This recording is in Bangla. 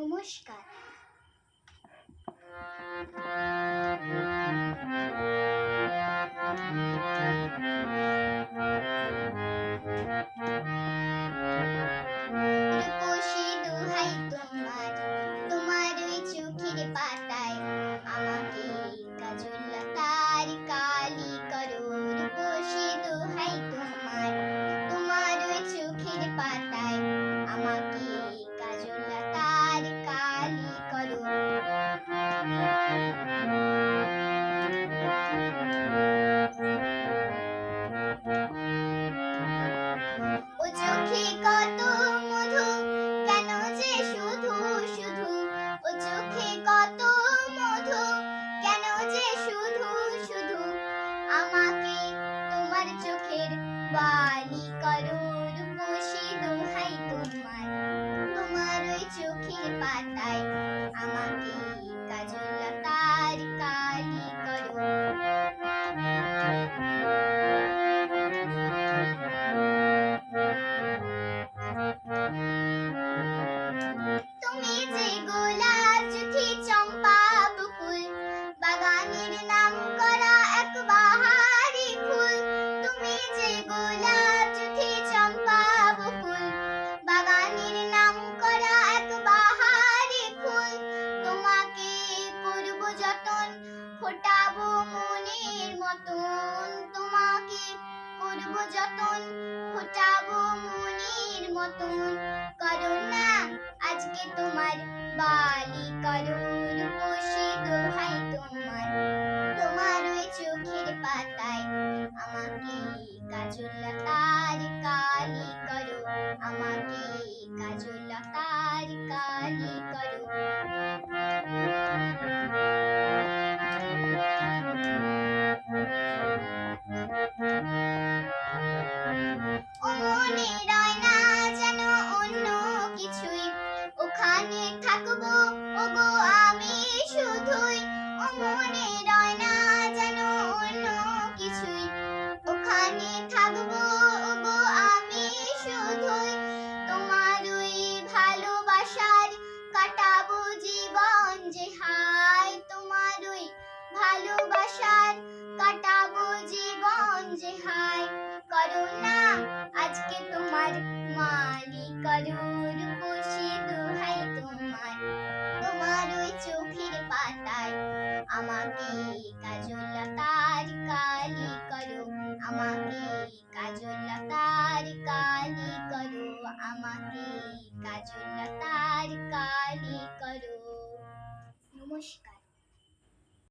নমস্কার। রূপসী দোহাই তোমার, তোমার ওই চোখের পাতায় আমাকে কাজল লতার কালি করো। রূপসী দোহাই তোমার, তোমার ওই চোখের পাতায় আমাকে কাজল লতার কালি করো। ও চোখে কত মধু, কেন যে শুধু শুধু, ও চোখে কত মধু, কেন যে শুধু শুধু, আমাকে তোমার চোখের বালি করো। রূপসী দোহাই তোমার, তোমার ওই চোখের পাতায় আমাকে কাজল লতার কালি করো। তুমি যে গোলাপ জুথি চম্পা বকুল, বাগানের নাম করা এক বাহারি ফুল। তুমি যে গোলাপ জুথি চম্পা বকুল, বাগানের নাম করা এক বাহারি ফুল। তোমাকে করব যতন, ফোটাবো মনের মতন। তোমাকে করব যতন, ফোটাবো মনের মতন। করো না আজকে তোমার বালি করো। রূপসী দোহাই তোমার, তোমার ওই চোখের পাতায় আমাকে কাজল লতার কালি করো। আমাকে কাজল লতার কালি করো। ও মনে রয় না যেন অন্য কিছুই, ওখানে থাকবো ওগো আমি শুধুই। ও মনে রয় না যেন অন্য কিছুই, ওখানে থাকবো ওগো আমি শুধুই। তোমার ওই ভালোবাসার কাটাবো জীবন যে হায়। তোমার ওই ভালোবাসার কাটাবো জীবন যে হায়। করো না আজকে তোমার মালি করো। রূপসী দোহাই তোমার, তোমার ওই চোখের পাতায় আমাকে কাজল লতার কালি করো। আমাকে কাজল লতার কালি করো। আমাকে কাজল লতার কালি করো। নমস্কার।